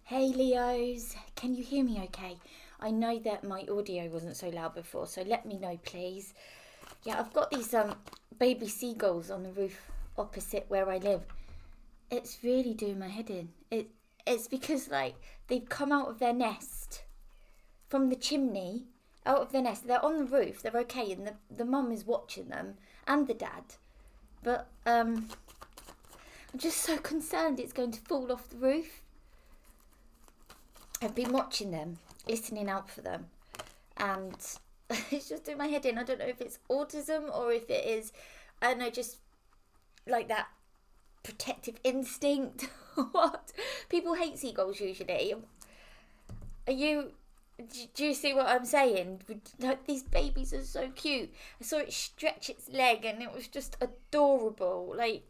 Hey Leos, can you hear me okay? I know that my audio wasn't so loud before, so let me know please. Yeah, I've got these baby seagulls on the roof opposite where I live. It's really doing my head in. It's because like they've come out of their nest from the chimney, out of their nest. They're on the roof, they're okay, and the mum is watching them and the dad. But I'm just so concerned it's going to fall off the roof. I've been watching them, listening out for them, and it's just doing my head in. I don't know if it's autism or if it is, I don't know, just like that protective instinct. What? People hate seagulls usually. Are you? Do you see what I'm saying? Like, these babies are so cute. I saw it stretch its leg, and it was just adorable, like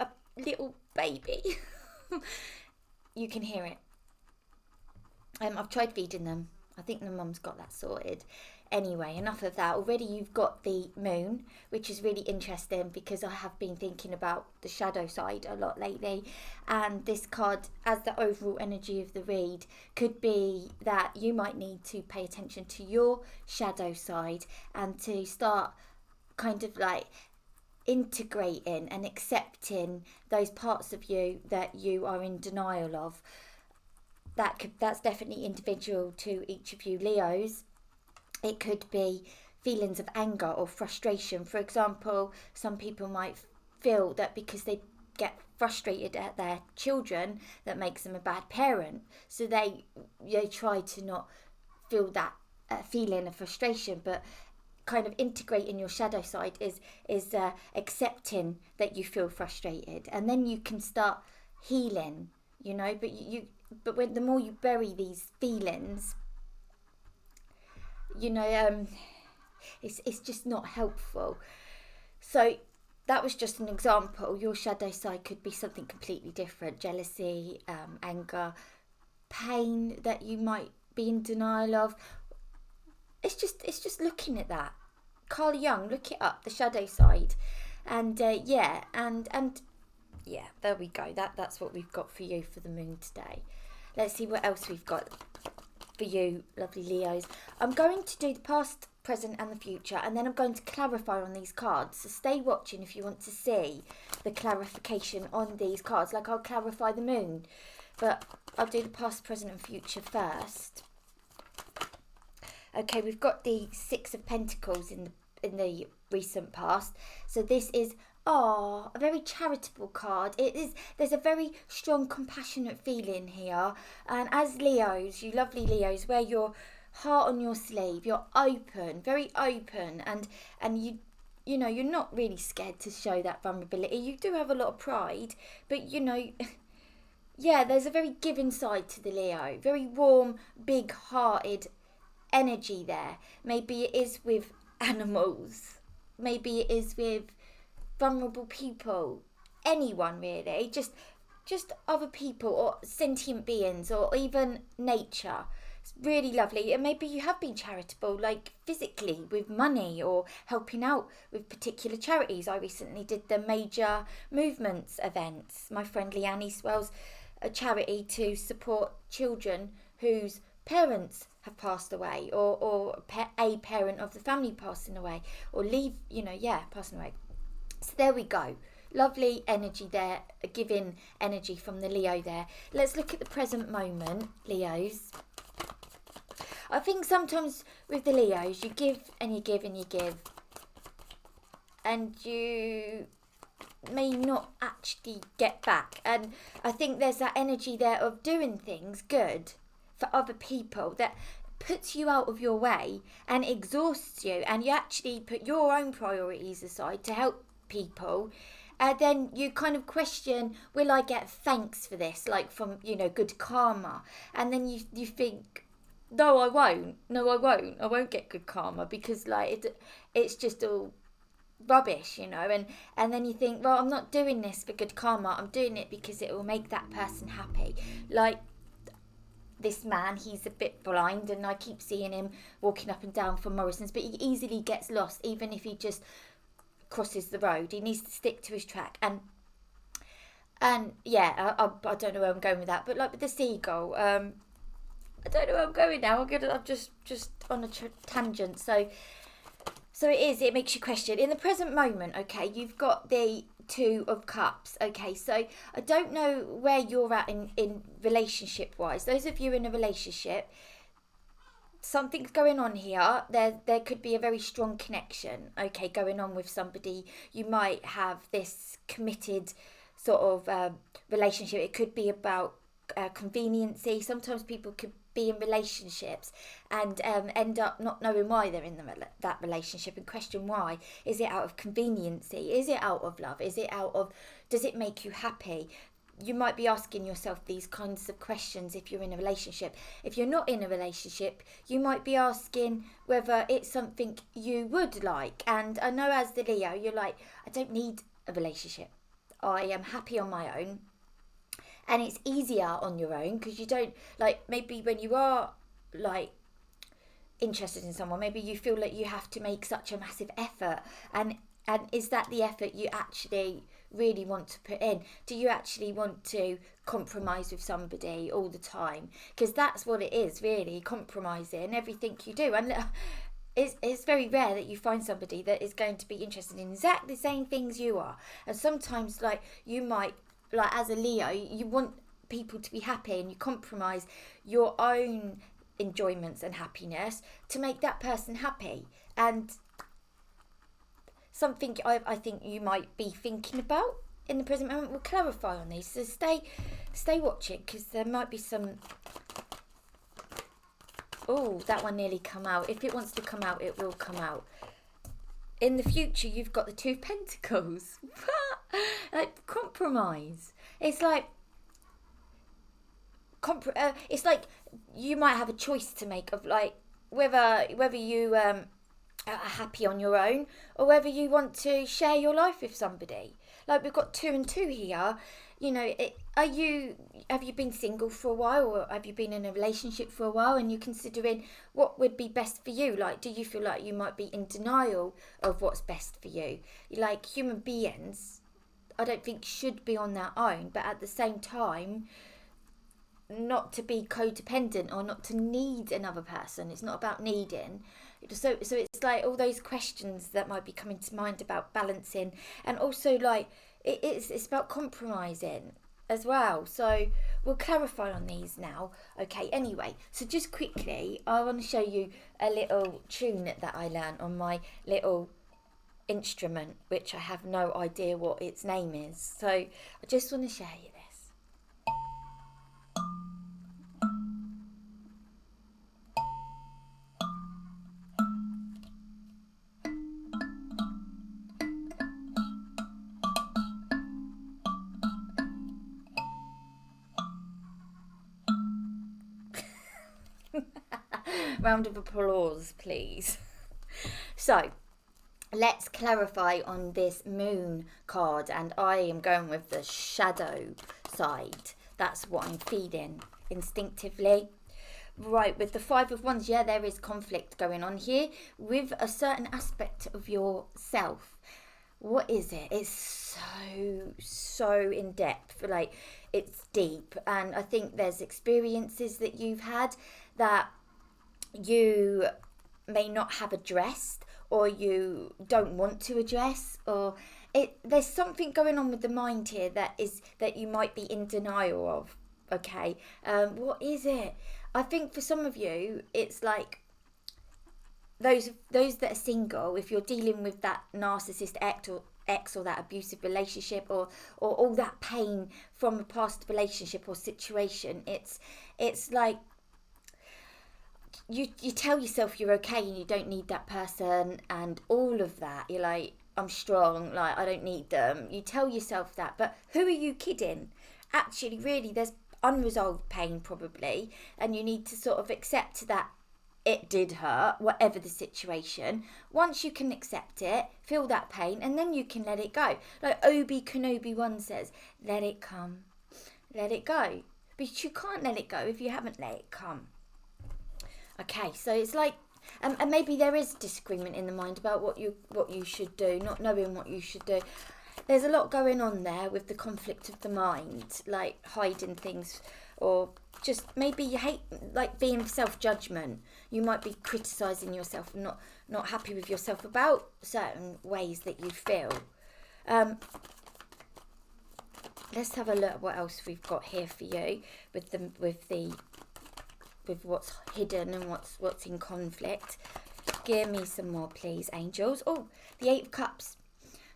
a little baby. You can hear it. I've tried feeding them. I think the mum's got that sorted. Anyway, enough of that. Already you've got the moon, which is really interesting because I have been thinking about the shadow side a lot lately. And this card, as the overall energy of the read, could be that you might need to pay attention to your shadow side and to start kind of like integrating and accepting those parts of you that you are in denial of. That's definitely individual to each of you Leos. It could be feelings of anger or frustration. For example, some people might feel that because they get frustrated at their children, that makes them a bad parent, so they try to not feel that feeling of frustration. But kind of integrating your shadow side is accepting that you feel frustrated, and then you can start healing, but when the more you bury these feelings, it's just not helpful. So that was just an example. Your shadow side could be something completely different: jealousy, anger, pain that you might be in denial of. It's just looking at that. Carl Jung, look it up, the shadow side, and yeah, there we go. That's what we've got for you for the moon today. Let's see what else we've got for you, lovely Leos. I'm going to do the past, present and the future, and then I'm going to clarify on these cards. So stay watching if you want to see the clarification on these cards. Like, I'll clarify the moon, but I'll do the past, present and future first. Okay, we've got the Six of Pentacles in the recent past. So this is a very charitable card. There's a very strong compassionate feeling here. And as Leos, you lovely Leos, wear your heart on your sleeve. You're open, very open, and you're not really scared to show that vulnerability. You do have a lot of pride, but yeah, there's a very giving side to the Leo. Very warm, big-hearted energy there. Maybe it is with animals, maybe it is with vulnerable people, anyone really, just other people or sentient beings or even nature. It's really lovely. And maybe you have been charitable, like physically with money or helping out with particular charities. I recently did the Major Movements events. My friend Leanne Swell's a charity to support children whose parents have passed away, or a parent of the family passing away, or passing away. So there we go. Lovely energy there, a giving energy from the Leo there. Let's look at the present moment, Leos. I think sometimes with the Leos, you give and you give and you give, and you may not actually get back. And I think there's that energy there of doing things good for other people that puts you out of your way and exhausts you, and you actually put your own priorities aside to help people, and then you kind of question, will I get thanks for this, like from good karma? And then you think, no, I won't get good karma, because like it's just all rubbish, and then you think, well, I'm not doing this for good karma, I'm doing it because it will make that person happy. Like this man, he's a bit blind, and I keep seeing him walking up and down from Morrison's, but he easily gets lost, even if he just crosses the road. He needs to stick to his track. And And yeah, I don't know where I'm going with that, but like with the seagull, I don't know where I'm going now. I'm just on a tangent. So it makes you question. In the present moment, okay, you've got the Two of Cups. Okay, so I don't know where you're at in relationship wise. Those of you in a relationship, something's going on here. There could be a very strong connection, okay, going on with somebody. You might have this committed sort of relationship. It could be about conveniency. Sometimes people could be in relationships and end up not knowing why they're in that relationship and question why. Is it out of conveniency? Is it out of love? Is it out of, does it make you happy? You might be asking yourself these kinds of questions if you're in a relationship. If you're not in a relationship, you might be asking whether it's something you would like. And I know as the Leo, you're like, I don't need a relationship. I am happy on my own. And it's easier on your own because you don't, like, maybe when you are like interested in someone, maybe you feel like you have to make such a massive effort. And is that the effort you actually really want to put in? Do you actually want to compromise with somebody all the time? Because that's what it is, really, compromising everything you do. And it's very rare that you find somebody that is going to be interested in exactly the same things you are. And sometimes, like, you might, like, as a Leo, you want people to be happy and you compromise your own enjoyments and happiness to make that person happy. And something I think you might be thinking about in the present moment. We'll clarify on these, so stay watching because there might be some. Oh, that one nearly come out. If it wants to come out, it will come out. In the future, you've got the Two of Pentacles. Like, compromise. It's like it's like you might have a choice to make of, like, whether you are happy on your own or whether you want to share your life with somebody. Like, we've got 2 and 2 here. You know, have you been single for a while, or have you been in a relationship for a while and you're considering what would be best for you? Like, do you feel like you might be in denial of what's best for you? Like, human beings, I don't think should be on their own, but at the same time, not to be codependent or not to need another person. It's not about needing. So it's like all those questions that might be coming to mind about balancing, and also like it's about compromising as well. So we'll clarify on these now. Okay, anyway, so just quickly, I want to show you a little tune that I learned on my little instrument, which I have no idea what its name is. So I just want to share you this. Round of applause, please. So, let's clarify on this moon card, and I am going with the shadow side. That's what I'm feeling instinctively. Right, with the 5 of Wands, yeah, there is conflict going on here with a certain aspect of yourself. What is it? It's so in depth, like, it's deep, and I think there's experiences that you've had that you may not have addressed, or you don't want to address, or there's something going on with the mind here that you might be in denial of. Okay, what is it? I think for some of you, it's like those that are single. If you're dealing with that narcissist ex or that abusive relationship, or all that pain from a past relationship or situation, it's like you tell yourself you're okay and you don't need that person and all of that. You're like, I'm strong, like, I don't need them. You tell yourself that, but who are you kidding? Actually, really, there's unresolved pain probably, and you need to sort of accept that it did hurt, whatever the situation. Once you can accept it, feel that pain, and then you can let it go. Like Obi Kenobi 1 says, let it come, let it go. But you can't let it go if you haven't let it come. Okay, so it's like, and maybe there is disagreement in the mind about what you should do, not knowing what you should do. there's a lot going on there with the conflict of the mind, like hiding things, or just maybe you hate, like being self-judgment. You might be criticising yourself and not happy with yourself about certain ways that you feel. Let's have a look at what else we've got here for you with what's hidden and what's in conflict. Give me some more, please, angels. Oh, the Eight of Cups.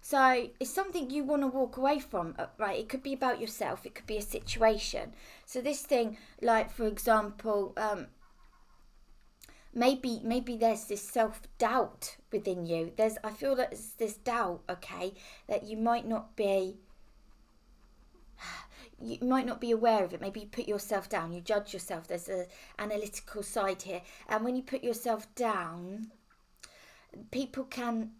So it's something you want to walk away from, right? It could be about yourself. It could be a situation. So this thing, like, for example, maybe there's this self-doubt within you. I feel that there's this doubt, okay, that you might not be aware of it. Maybe you put yourself down, you judge yourself. There's an analytical side here. And when you put yourself down, people can,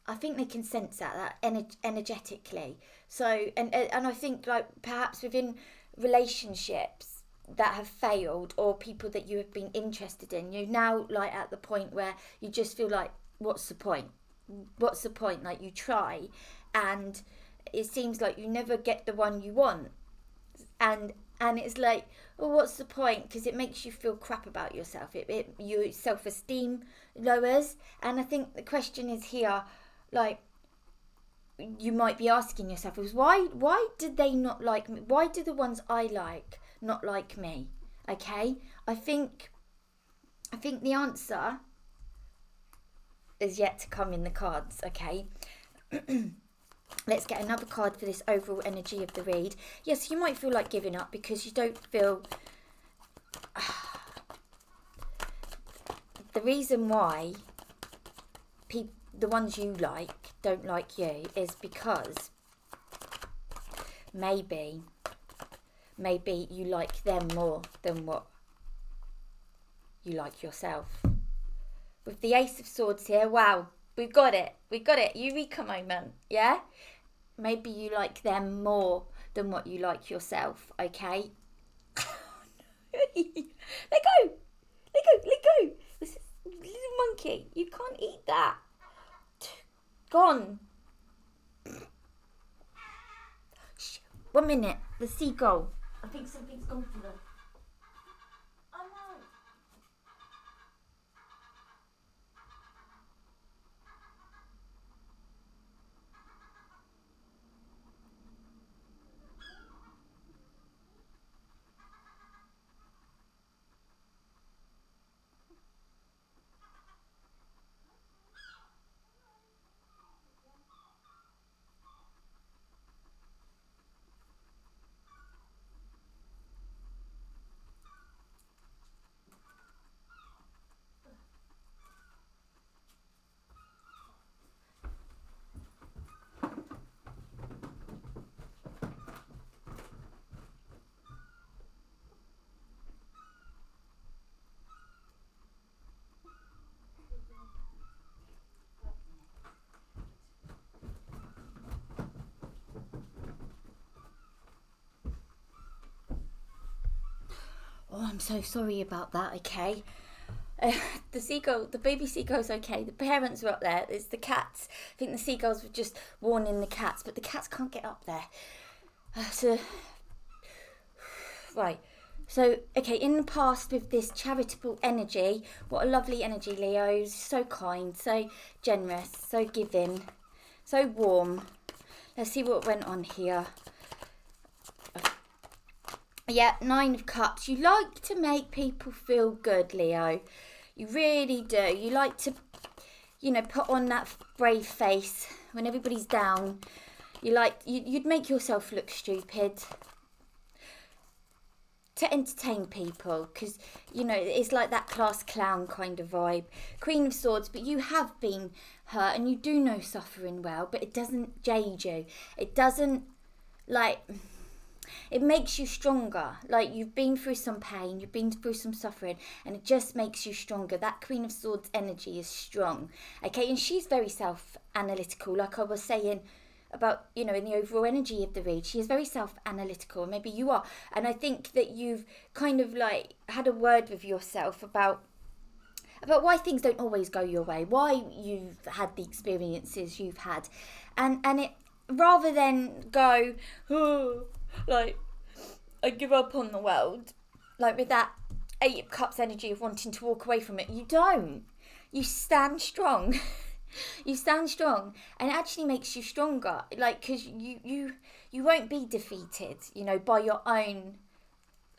I think they can sense that energetically. So, and I think, like, perhaps within relationships that have failed, or people that you have been interested in, you're now, like, at the point where you just feel like, what's the point? What's the point? Like, you try, and it seems like you never get the one you want. And it's like, well, what's the point? Because it makes you feel crap about yourself. Your self-esteem lowers. And I think the question is here, like, you might be asking yourself, is why did they not like me? Why do the ones I like not like me? Okay, I think the answer is yet to come in the cards. Okay. Let's get another card for this overall energy of the read. Yes, you might feel like giving up because you don't feel... The reason why the ones you like don't like you is because maybe you like them more than what you like yourself. With the Ace of Swords here, wow. We've got it. Eureka moment, yeah? Maybe you like them more than what you like yourself, okay? Let go. This is little monkey. You can't eat that. Gone. 1 minute. The seagull. I think something's gone for them. Oh no. Oh, I'm so sorry about that, okay? The baby seagull's okay. The parents were up there. It's the cats. I think the seagulls were just warning the cats, but the cats can't get up there. Right. So, okay, in the past with this charitable energy, what a lovely energy, Leo. So kind, so generous, so giving, so warm. Let's see what went on here. Yeah, 9 of Cups. You like to make people feel good, Leo. You really do. You like to, put on that brave face when everybody's down. You'd make yourself look stupid to entertain people, because, it's like that class clown kind of vibe. Queen of Swords, but you have been hurt and you do know suffering well, but it doesn't jade you. It doesn't, it makes you stronger. Like, you've been through some pain, you've been through some suffering, and it just makes you stronger. That Queen of Swords energy is strong. Okay, and she's very self-analytical, like I was saying about, in the overall energy of the read. She is very self-analytical, maybe you are. And I think that you've kind of had a word with yourself about why things don't always go your way, why you've had the experiences you've had. And rather than go, oh, like, I give up on the world, like with that 8 of Cups energy of wanting to walk away from it, you don't. You stand strong. You stand strong, and it actually makes you stronger, like, because you won't be defeated, you know, by your own,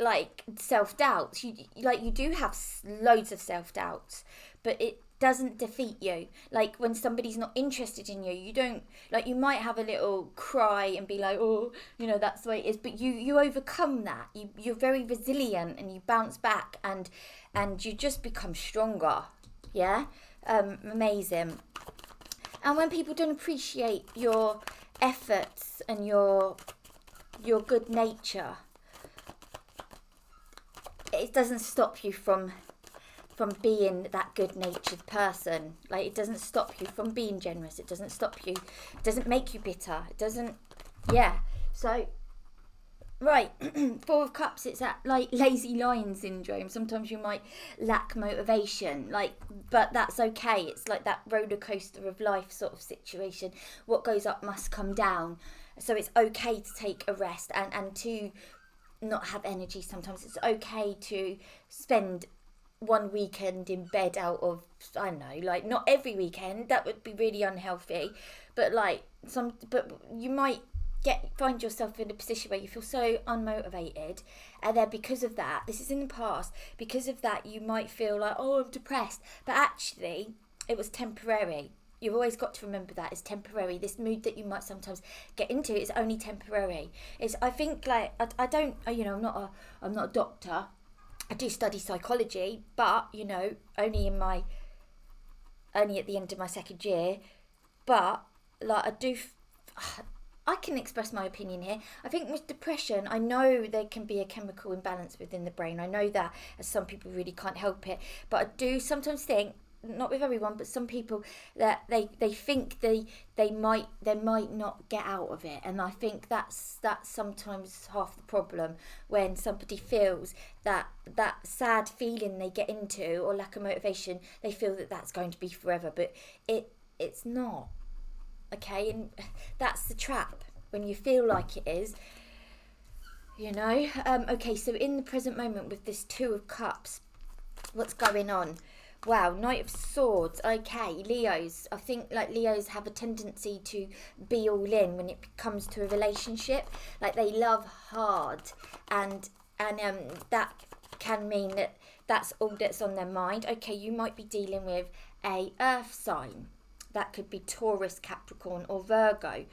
like, self-doubts. You do have loads of self-doubts, but it doesn't defeat you. Like, when somebody's not interested in you, you don't, like, you might have a little cry and be like, oh, you know, that's the way it is, but you overcome that. You're very resilient, and you bounce back, and you just become stronger. Yeah. Amazing. And when people don't appreciate your efforts and your good nature, it doesn't stop you from being that good-natured person. Like, it doesn't stop you from being generous. It doesn't stop you. It doesn't make you bitter. It doesn't. Yeah. So, right, 4 of Cups, it's that, like, lazy lion syndrome. Sometimes you might lack motivation, like, but that's okay. It's like that roller coaster of life sort of situation. What goes up must come down. So it's okay to take a rest and to not have energy sometimes. It's okay to spend one weekend in bed out of, I don't know, like, not every weekend. That would be really unhealthy. But, like, but you might find yourself in a position where you feel so unmotivated, and then because of that, this is in the past, because of that you might feel like, oh, I'm depressed, but actually it was temporary. You've always got to remember that it's temporary. This mood that you might sometimes get into is only temporary. I think, like, I don't, you know, I'm not a doctor. I do study psychology, but, you know, only at the end of my 2nd year. But, like, I can express my opinion here. I think with depression, I know there can be a chemical imbalance within the brain. I know that, as some people really can't help it. But I do sometimes think, not with everyone, but some people, that they think they might not get out of it. And I think that's sometimes half the problem, when somebody feels that sad feeling they get into, or lack of motivation, they feel that that's going to be forever. But it's not. Okay, and that's the trap, when you feel like it is, you know. Okay, so in the present moment with this 2 of Cups, what's going on? Wow, Knight of Swords. Okay, Leos. I think, like, Leos have a tendency to be all in when it comes to a relationship. Like, they love hard, and that can mean that that's all that's on their mind. Okay, you might be dealing with a earth sign. That could be Taurus, Capricorn, or Virgo.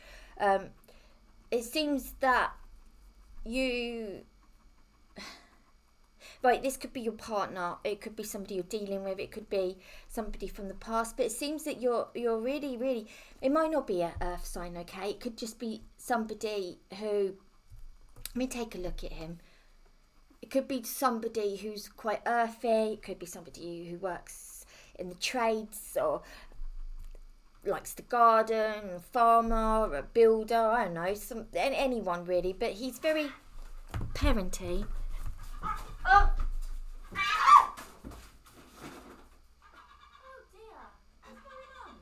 It seems that you... Right, this could be your partner. It could be somebody you're dealing with. It could be somebody from the past. But it seems that you're really, really... It might not be an earth sign, okay? It could just be somebody who... Let me take a look at him. It could be somebody who's quite earthy. It could be somebody who works in the trades, or likes the garden, a farmer, a builder, I don't know, anyone really, but he's very parenty. Oh! Oh dear, what's going on?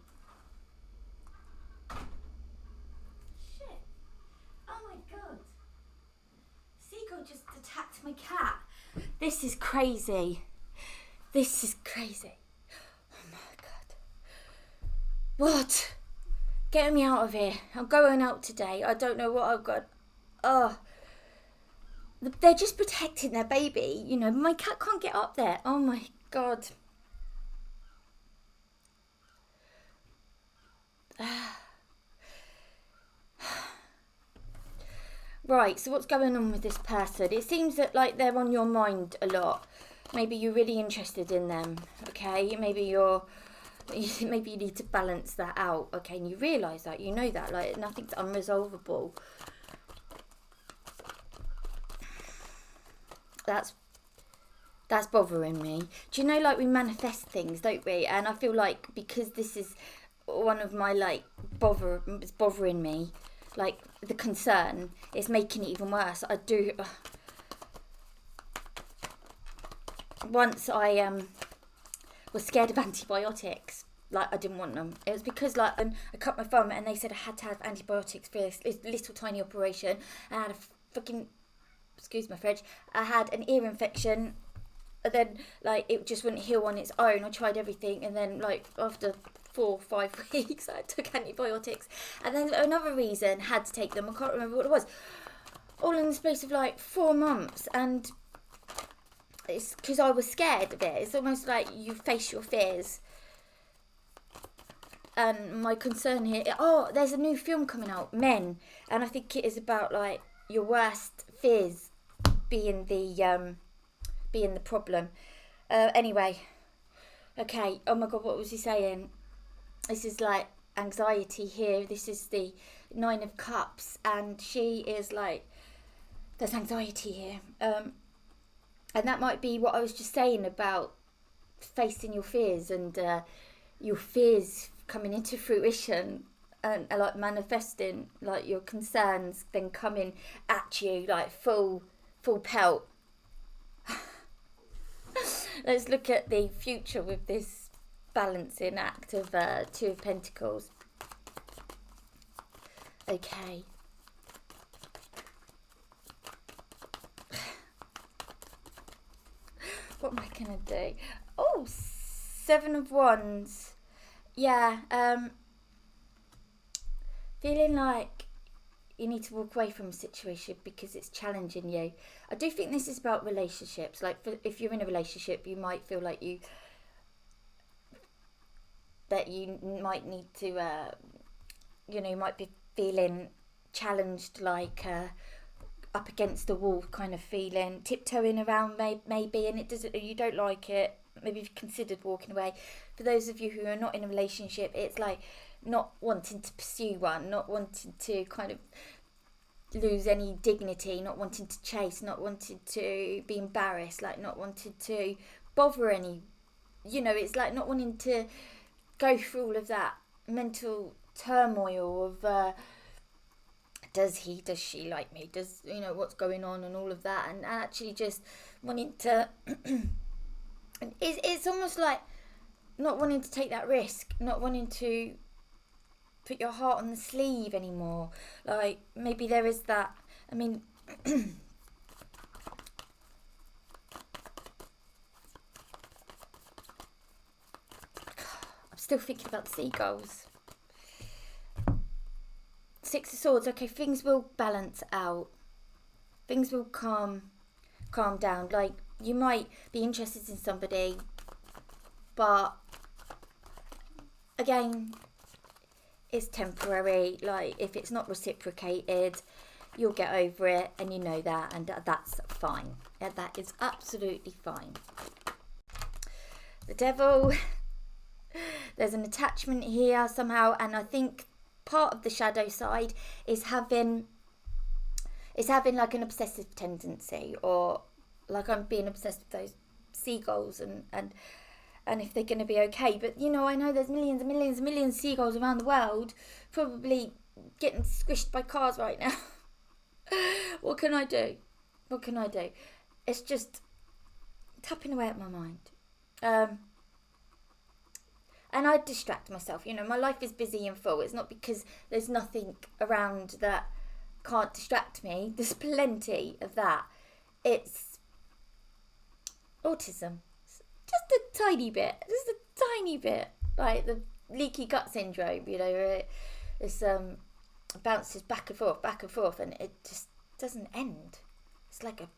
Shit. Oh my god. Seagull just attacked my cat. This is crazy. This is crazy. What? Get me out of here. I'm going out today. I don't know what I've got. Oh. They're just protecting their baby. You know, my cat can't get up there. Oh my god. Right, so what's going on with this person? It seems that, like, they're on your mind a lot. Maybe you're really interested in them, okay? Maybe you need to balance that out, okay? And you realise that, you know that, like, nothing's unresolvable. That's bothering me. Do you know, like, we manifest things, don't we? And I feel like, because this is one of my, like, it's bothering me, like, the concern, it's making it even worse. I do... Once I was scared of antibiotics, like I didn't want them. It was because like I cut my thumb and they said I had to have antibiotics for this little tiny operation. I had a fucking, excuse my French, I had an ear infection. And then like it just wouldn't heal on its own. I tried everything, and then like after 4 or 5 weeks I took antibiotics, and then another reason had to take them. I can't remember what it was. All in the space of like 4 months, and it's because I was scared of it. It's almost like you face your fears. And my concern here, there's a new film coming out, Men, and I think it is about like your worst fears being the problem. Anyway, okay. Oh my God, what was he saying? This is like anxiety here. This is the 9 of Cups, and she is like, there's anxiety here. And that might be what I was just saying about facing your fears and your fears coming into fruition and like manifesting, like your concerns then coming at you like full pelt. Let's look at the future with this balancing act of 2 of Pentacles. Okay. What am I going to do? Oh, 7 of Wands. Yeah, feeling like you need to walk away from a situation because it's challenging you. I do think this is about relationships. Like if you're in a relationship, you might feel like you might need to, you might be feeling challenged, like up against the wall kind of feeling, tiptoeing around maybe, and you don't like it. Maybe you've considered walking away. For those of you who are not in a relationship, it's like not wanting to pursue one, not wanting to kind of lose any dignity, not wanting to chase, not wanting to be embarrassed, like not wanting to bother any, it's like not wanting to go through all of that mental turmoil of does she like me, does what's going on and all of that, and actually just wanting to it's almost like not wanting to take that risk, not wanting to put your heart on the sleeve anymore. Like maybe there is that. I mean, I'm still thinking about the seagulls. 6 of Swords. Okay, things will balance out. Things will calm down. Like you might be interested in somebody, but again, it's temporary. Like if it's not reciprocated, you'll get over it, and you know that, and that's fine. Yeah, that is absolutely fine. The Devil. There's an attachment here somehow, and I think part of the shadow side is having like an obsessive tendency, or like I'm being obsessed with those seagulls and if they're going to be okay. But I know there's millions and millions and millions of seagulls around the world, probably getting squished by cars right now. What can I do? It's just tapping away at my mind. And I distract myself. My life is busy and full. It's not because there's nothing around that can't distract me. There's plenty of that. It's autism. Just a tiny bit. Like the leaky gut syndrome, where it's bounces back and forth, and it just doesn't end. It's like a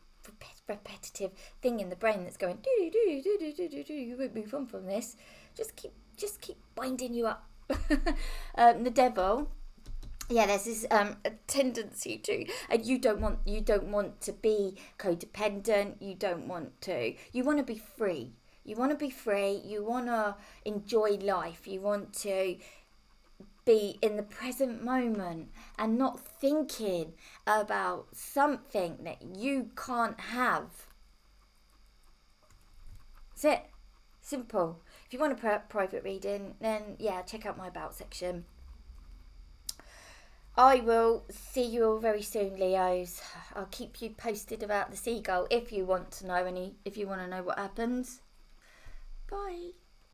repetitive thing in the brain that's going do do do do do do do. You won't move on from this. Just keep binding you up. The Devil. Yeah, there's this a tendency to, and you don't want to be codependent. You want to be free. You want to enjoy life. You want to be in the present moment and not thinking about something that you can't have. That's it. Simple. If you want a private reading, then yeah, check out my About section. I will see you all very soon, Leos. I'll keep you posted about the seagull if you want to know what happens. Bye.